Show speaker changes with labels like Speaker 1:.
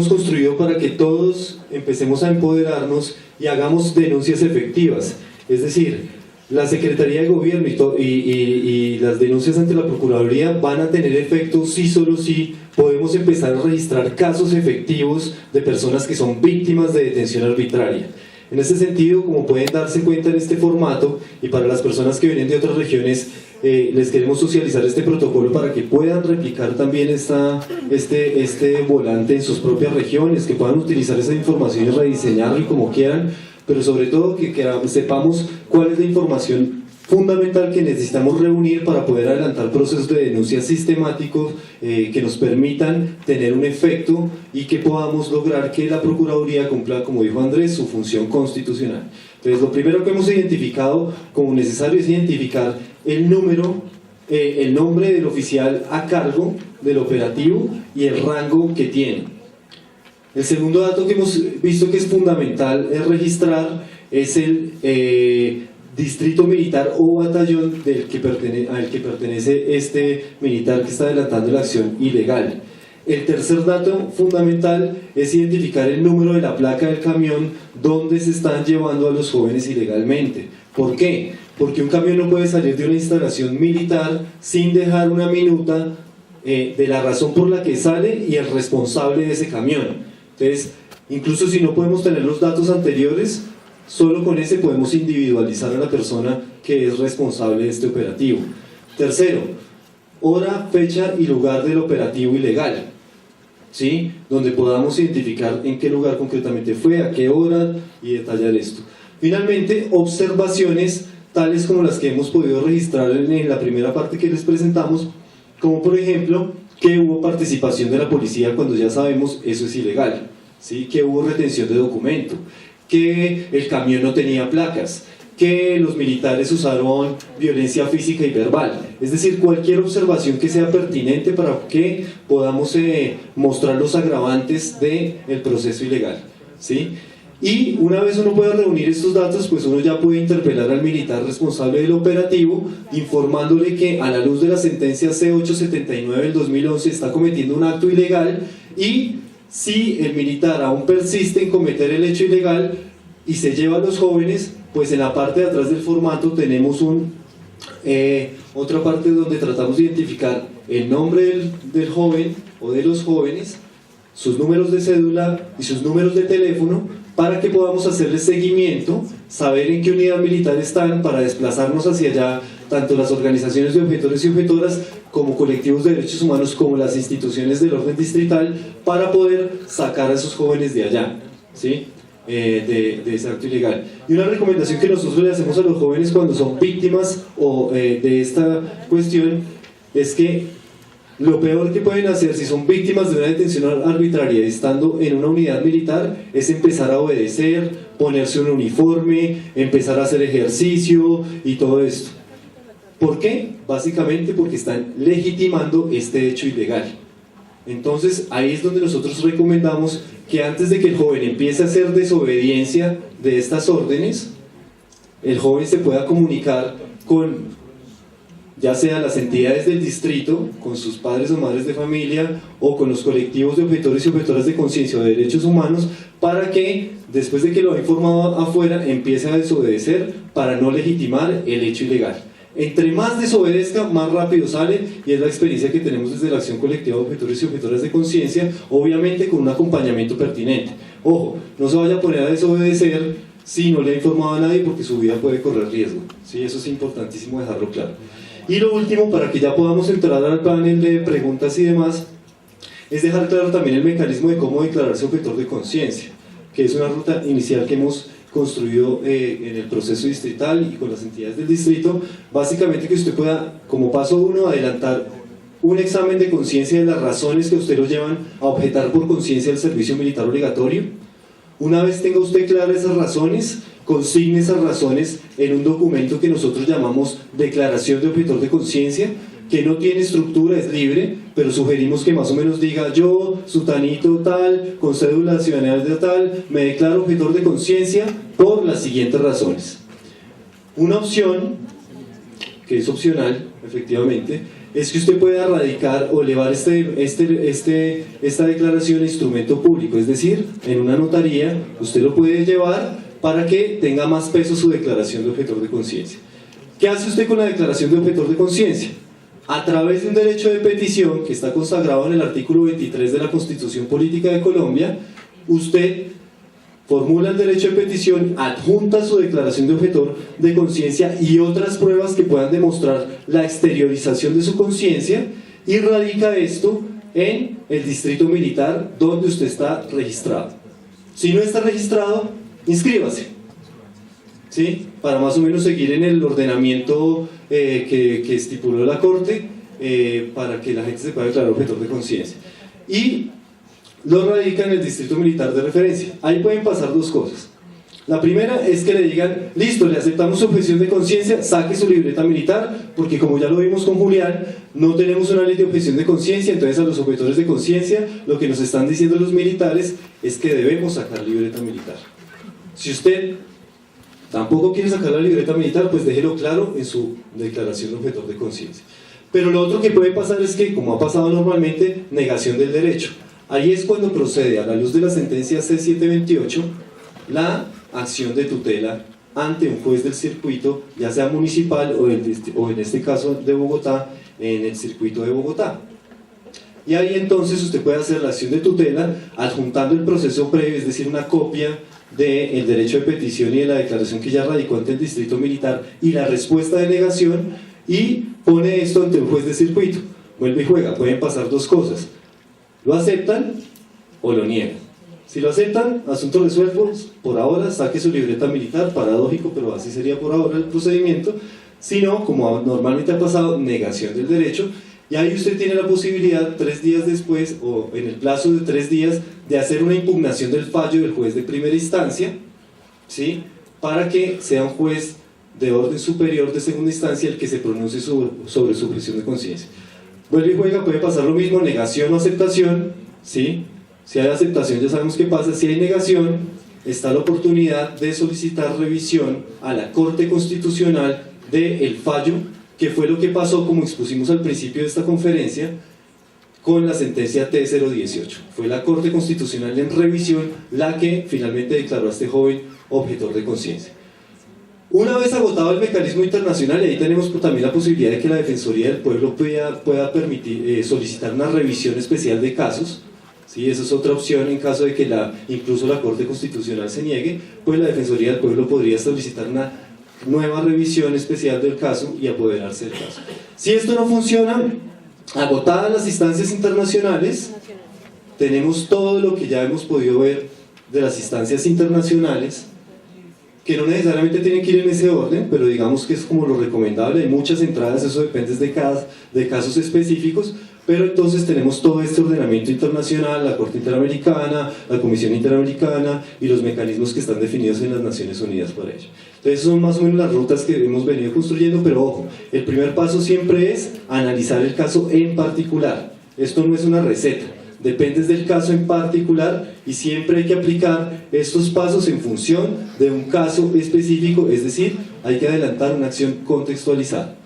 Speaker 1: construido para que todos empecemos a empoderarnos y hagamos denuncias efectivas. Es decir, la Secretaría de Gobierno y las denuncias ante la Procuraduría van a tener efecto sí solo si podemos empezar a registrar casos efectivos de personas que son víctimas de detención arbitraria. En este sentido, como pueden darse cuenta en este formato, y para las personas que vienen de otras regiones, les queremos socializar este protocolo para que puedan replicar también este volante en sus propias regiones, que puedan utilizar esa información y rediseñarlo como quieran, pero sobre todo que sepamos cuál es la información fundamental que necesitamos reunir para poder adelantar procesos de denuncia sistemáticos que nos permitan tener un efecto y que podamos lograr que la Procuraduría cumpla, como dijo Andrés, su función constitucional. Entonces, lo primero que hemos identificado como necesario es identificar el nombre del oficial a cargo del operativo y el rango que tiene. El segundo dato que hemos visto que es fundamental registrar es el distrito militar o batallón al que pertenece este militar que está adelantando la acción ilegal. El tercer dato fundamental es identificar el número de la placa del camión donde se están llevando a los jóvenes ilegalmente. ¿Por qué? Porque un camión no puede salir de una instalación militar sin dejar una minuta de la razón por la que sale y el responsable de ese camión. Entonces, incluso si no podemos tener los datos anteriores, solo con ese podemos individualizar a la persona que es responsable de este operativo. Tercero, hora, fecha y lugar del operativo ilegal, ¿sí? Donde podamos identificar en qué lugar concretamente fue, a qué hora y detallar esto. Finalmente, observaciones tales como las que hemos podido registrar en la primera parte que les presentamos, como por ejemplo que hubo participación de la policía cuando ya sabemos eso es ilegal, ¿sí? Que hubo retención de documento, que el camión no tenía placas, que los militares usaron violencia física y verbal. Es decir, cualquier observación que sea pertinente para que podamos mostrar los agravantes del proceso ilegal, ¿sí? Y una vez uno pueda reunir estos datos, pues uno ya puede interpelar al militar responsable del operativo, informándole que a la luz de la sentencia C879 del 2011 está cometiendo un acto ilegal, y si el militar aún persiste en cometer el hecho ilegal y se lleva a los jóvenes, pues en la parte de atrás del formato tenemos otra parte donde tratamos de identificar el nombre del joven o de los jóvenes, sus números de cédula y sus números de teléfono, para que podamos hacerle seguimiento, saber en qué unidad militar están para desplazarnos hacia allá, tanto las organizaciones de objetores y objetoras como colectivos de derechos humanos como las instituciones del orden distrital, para poder sacar a esos jóvenes de allá, ¿sí? De ese acto ilegal. Y una recomendación que nosotros le hacemos a los jóvenes cuando son víctimas de esta cuestión es que lo peor que pueden hacer si son víctimas de una detención arbitraria estando en una unidad militar es empezar a obedecer, ponerse un uniforme, empezar a hacer ejercicio y todo esto. ¿Por qué? Básicamente porque están legitimando este hecho ilegal. Entonces ahí es donde nosotros recomendamos que antes de que el joven empiece a hacer desobediencia de estas órdenes, el joven se pueda comunicar con ya sea las entidades del distrito, con sus padres o madres de familia, o con los colectivos de objetores y objetoras de conciencia o de derechos humanos, para que, después de que lo ha informado afuera, empiece a desobedecer para no legitimar el hecho ilegal. Entre más desobedezca, más rápido sale, y es la experiencia que tenemos desde la acción colectiva de objetores y objetoras de conciencia, obviamente con un acompañamiento pertinente. Ojo, no se vaya a poner a desobedecer si no le ha informado a nadie, porque su vida puede correr riesgo, ¿sí? Eso es importantísimo dejarlo claro. Y lo último, para que ya podamos entrar al panel de preguntas y demás, es dejar claro también el mecanismo de cómo declararse objetor de conciencia, que es una ruta inicial que hemos construido en el proceso distrital y con las entidades del distrito. Básicamente que usted pueda, como paso 1, adelantar un examen de conciencia de las razones que usted lo llevan a objetar por conciencia el servicio militar obligatorio. Una vez tenga usted claras esas razones, consigne esas razones en un documento que nosotros llamamos declaración de objetor de conciencia, que no tiene estructura, es libre, pero sugerimos que más o menos diga: yo, sutanito tal, con cédula de ciudadanía de tal, me declaro objetor de conciencia por las siguientes razones. Una opción que es opcional, efectivamente, es que usted pueda radicar o elevar esta declaración a instrumento público, es decir, en una notaría usted lo puede llevar para que tenga más peso su declaración de objetor de conciencia. ¿Qué hace usted con la declaración de objetor de conciencia? A través de un derecho de petición que está consagrado en el artículo 23 de la Constitución Política de Colombia, usted formula el derecho de petición, adjunta su declaración de objetor de conciencia y otras pruebas que puedan demostrar la exteriorización de su conciencia y radica esto en el distrito militar donde usted está registrado. Si no está registrado, inscríbase, ¿sí? Para más o menos seguir en el ordenamiento que estipuló la Corte para que la gente se pueda declarar objetor de conciencia. Y lo radica en el distrito militar de referencia. Ahí pueden pasar dos cosas. La primera es que le digan, listo, le aceptamos su objeción de conciencia, saque su libreta militar, porque como ya lo vimos con Julián, no tenemos una ley de objeción de conciencia, entonces a los objetores de conciencia lo que nos están diciendo los militares es que debemos sacar libreta militar. Si usted tampoco quiere sacar la libreta militar, pues déjelo claro en su declaración de objetor de conciencia. Pero lo otro que puede pasar es que, como ha pasado normalmente, negación del derecho. Ahí es cuando procede, a la luz de la sentencia C728, la acción de tutela ante un juez del circuito, ya sea municipal o en este caso de Bogotá, en el circuito de Bogotá. Y ahí entonces usted puede hacer la acción de tutela adjuntando el proceso previo, es decir, una copia del derecho de petición y de la declaración que ya radicó ante el distrito militar y la respuesta de negación, y pone esto ante un juez de circuito. Vuelve y juega, pueden pasar dos cosas: lo aceptan o lo niegan. Si lo aceptan, asunto resuelto, por ahora saque su libreta militar, paradójico, pero así sería por ahora el procedimiento. Si no, como normalmente ha pasado, negación del derecho, y ahí usted tiene la posibilidad 3 días después, o en el plazo de 3 días, de hacer una impugnación del fallo del juez de primera instancia, ¿sí? Para que sea un juez de orden superior de segunda instancia el que se pronuncie sobre su objeción de conciencia. Vuelve y juega, puede pasar lo mismo, negación o aceptación, ¿sí? Si hay aceptación ya sabemos qué pasa. Si hay negación, está la oportunidad de solicitar revisión a la Corte Constitucional del fallo, que fue lo que pasó, como expusimos al principio de esta conferencia, con la sentencia T018. Fue la Corte Constitucional en revisión la que finalmente declaró a este joven objetor de conciencia. Una vez agotado el mecanismo internacional, y ahí tenemos también la posibilidad de que la Defensoría del Pueblo pueda permitir, solicitar una revisión especial de casos, ¿sí? Esa es otra opción en caso de que incluso la Corte Constitucional se niegue, pues la Defensoría del Pueblo podría solicitar una nueva revisión especial del caso y apoderarse del caso. Si esto no funciona, agotadas las instancias internacionales, tenemos todo lo que ya hemos podido ver de las instancias internacionales, que no necesariamente tienen que ir en ese orden, pero digamos que es como lo recomendable. Hay muchas entradas, eso depende de casos específicos, pero entonces tenemos todo este ordenamiento internacional, la Corte Interamericana, la Comisión Interamericana y los mecanismos que están definidos en las Naciones Unidas para ello. Entonces son más o menos las rutas que hemos venido construyendo, pero ojo, el primer paso siempre es analizar el caso en particular. Esto no es una receta, depende del caso en particular y siempre hay que aplicar estos pasos en función de un caso específico, es decir, hay que adelantar una acción contextualizada.